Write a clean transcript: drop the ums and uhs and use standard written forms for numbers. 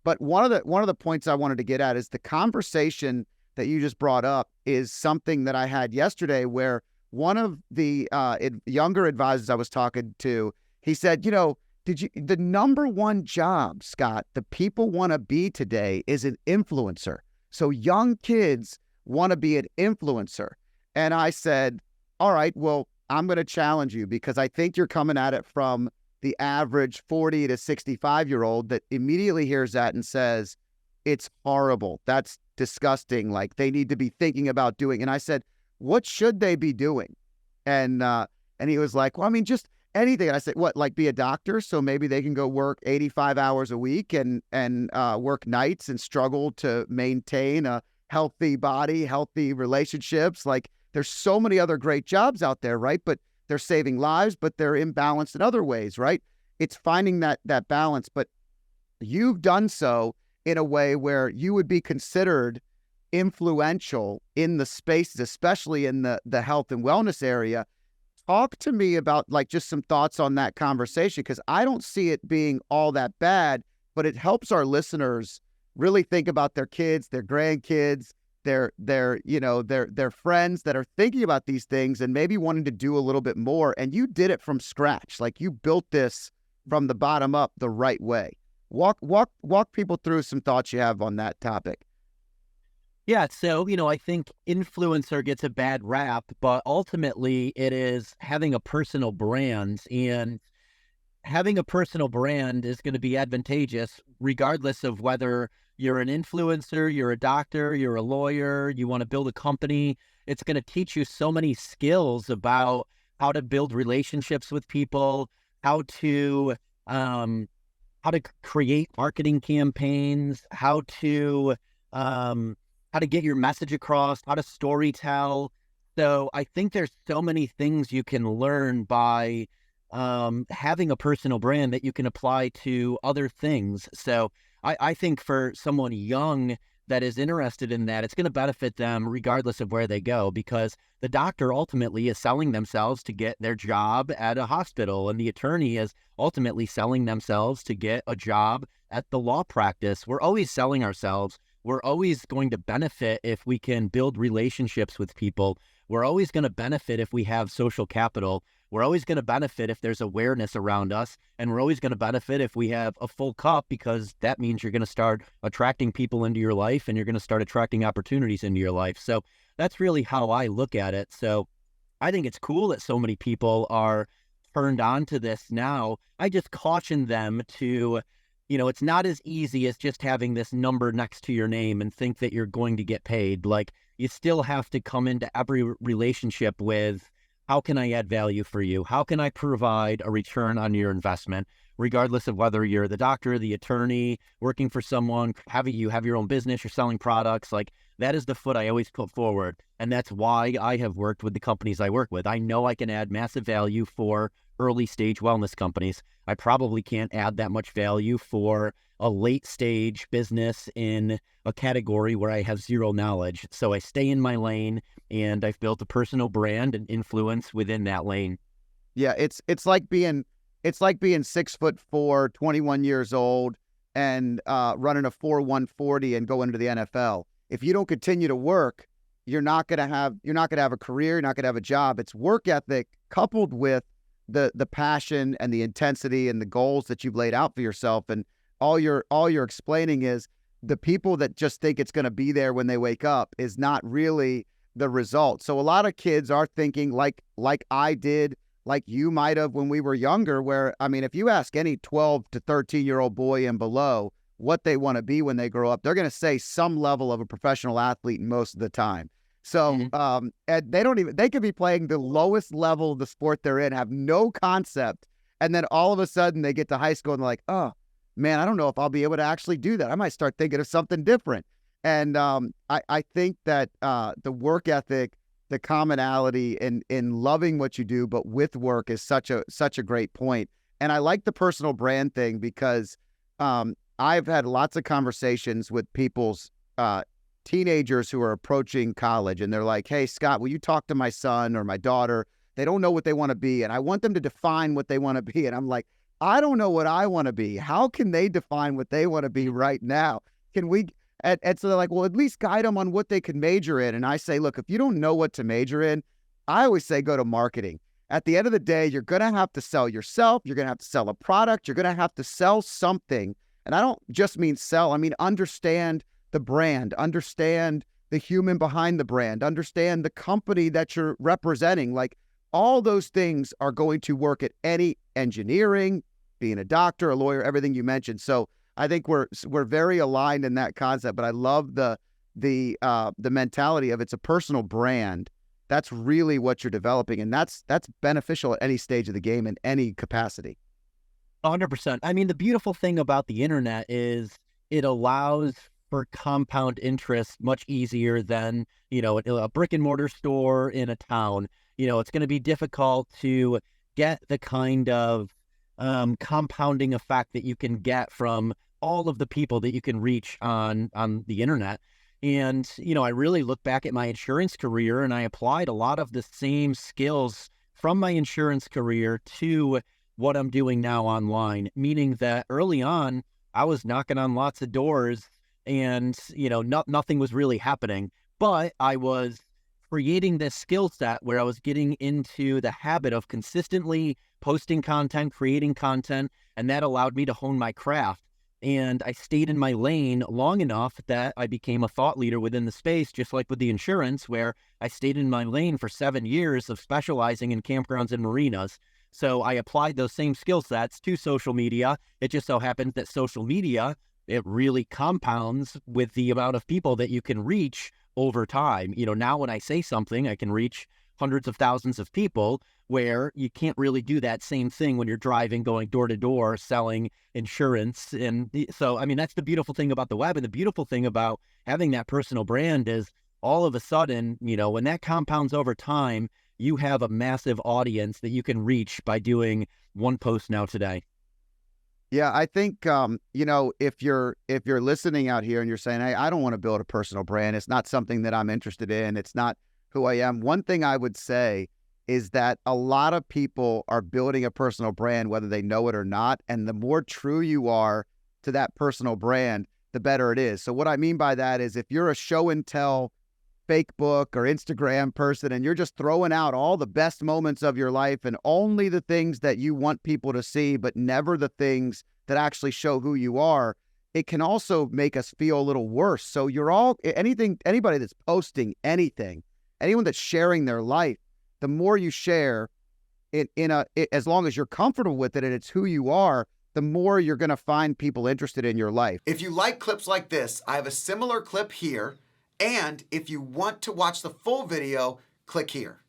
But one of the points I wanted to get at is the conversation that you just brought up is something that I had yesterday where one of the younger advisors I was talking to, he said, the number one job, Scott, the people want to be today is an influencer. So young kids want to be an influencer. And I said, all right, well, I'm going to challenge you because I think you're coming at it from the average 40 to 65-year-old that immediately hears that and says, it's horrible. That's disgusting. Like they need to be thinking about doing. And I said, what should they be doing? And he was like, well, I mean, just anything. And I said, what, like be a doctor? So maybe they can go work 85 hours a week and work nights and struggle to maintain a healthy body, healthy relationships. Like there's so many other great jobs out there, right? But they're saving lives, but they're imbalanced in other ways, right? It's finding that balance. But you've done so in a way where you would be considered influential in the spaces, especially in the health and wellness area. Talk to me about like just some thoughts on that conversation, because I don't see it being all that bad, but it helps our listeners really think about their kids, their grandkids, their friends that are thinking about these things and maybe wanting to do a little bit more. And you did it from scratch. Like you built this from the bottom up the right way. Walk people through some thoughts you have on that topic. Yeah, so, I think influencer gets a bad rap, but ultimately it is having a personal brand, and having a personal brand is going to be advantageous regardless of whether you're an influencer, you're a doctor, you're a lawyer, you want to build a company. It's going to teach you so many skills about how to build relationships with people, how to create marketing campaigns, how to get your message across, how to storytell. So I think there's so many things you can learn by having a personal brand that you can apply to other things. So I think for someone young that is interested in that, it's going to benefit them regardless of where they go, because the doctor ultimately is selling themselves to get their job at a hospital, and the attorney is ultimately selling themselves to get a job at the law practice. We're always selling ourselves. We're always going to benefit if we can build relationships with people. We're always going to benefit if we have social capital. We're always going to benefit if there's awareness around us. And we're always going to benefit if we have a full cup, because that means you're going to start attracting people into your life and you're going to start attracting opportunities into your life. So that's really how I look at it. So I think it's cool that so many people are turned on to this now. I just caution them to, it's not as easy as just having this number next to your name and think that you're going to get paid. Like you still have to come into every relationship with, how can I add value for you? How can I provide a return on your investment, regardless of whether you're the doctor, the attorney, working for someone, you have your own business, you're selling products. Like that is the foot I always put forward. And that's why I have worked with the companies I work with. I know I can add massive value for early stage wellness companies. I probably can't add that much value for a late stage business in a category where I have zero knowledge. So I stay in my lane, and I've built a personal brand and influence within that lane. Yeah, it's like being 6'4", 21 years old, and running a 4.140 and going to the NFL. If you don't continue to work, you're not gonna have a career. You're not gonna have a job. It's work ethic coupled with the passion and the intensity and the goals that you've laid out for yourself. And all you're explaining is the people that just think it's going to be there when they wake up is not really the result. So a lot of kids are thinking like I did, like you might have when we were younger, where, I mean, if you ask any 12 to 13-year-old boy and below what they want to be when they grow up, they're going to say some level of a professional athlete most of the time. So, and they could be playing the lowest level of the sport they're in, have no concept. And then all of a sudden they get to high school and they're like, oh man, I don't know if I'll be able to actually do that. I might start thinking of something different. And I think that the work ethic, the commonality in loving what you do, but with work, is such a great point. And I like the personal brand thing because I've had lots of conversations with people's teenagers who are approaching college, and they're like, hey, Scott, will you talk to my son or my daughter? They don't know what they want to be, and I want them to define what they want to be. And I'm like, I don't know what I want to be. How can they define what they want to be right now? Can we? And so they're like, well, at least guide them on what they can major in. And I say, look, if you don't know what to major in, I always say go to marketing. At the end of the day, you're going to have to sell yourself. You're going to have to sell a product. You're going to have to sell something. And I don't just mean sell. I mean, understand the brand, understand the human behind the brand, understand the company that you're representing. Like, all those things are going to work at any engineering, being a doctor, a lawyer, everything you mentioned. So I think we're very aligned in that concept. But I love the mentality of it's a personal brand. That's really what you're developing, and that's beneficial at any stage of the game in any capacity. 100%. I mean, the beautiful thing about the internet is it allows for compound interest much easier than, a brick and mortar store in a town. It's going to be difficult to get the kind of compounding effect that you can get from all of the people that you can reach on the internet. And, I really look back at my insurance career, and I applied a lot of the same skills from my insurance career to what I'm doing now online, meaning that early on, I was knocking on lots of doors and, nothing was really happening, but I was creating this skill set where I was getting into the habit of consistently posting content, creating content, and that allowed me to hone my craft. And I stayed in my lane long enough that I became a thought leader within the space, just like with the insurance, where I stayed in my lane for 7 years of specializing in campgrounds and marinas. So I applied those same skill sets to social media. It just so happens that social media, it really compounds with the amount of people that you can reach over time. Now when I say something, I can reach hundreds of thousands of people, where you can't really do that same thing when you're driving, going door to door, selling insurance. And so, I mean, that's the beautiful thing about the web. And the beautiful thing about having that personal brand is all of a sudden, when that compounds over time, you have a massive audience that you can reach by doing one post now today. Yeah, I think if you're listening out here and you're saying, hey, I don't want to build a personal brand. It's not something that I'm interested in. It's not who I am. One thing I would say is that a lot of people are building a personal brand, whether they know it or not. And the more true you are to that personal brand, the better it is. So what I mean by that is if you're a show and tell fake book or Instagram person and you're just throwing out all the best moments of your life and only the things that you want people to see, but never the things that actually show who you are, it can also make us feel a little worse. So anybody that's posting anything, anyone that's sharing their life, the more you share as long as you're comfortable with it and it's who you are, the more you're going to find people interested in your life. If you like clips like this, I have a similar clip here. And if you want to watch the full video, click here.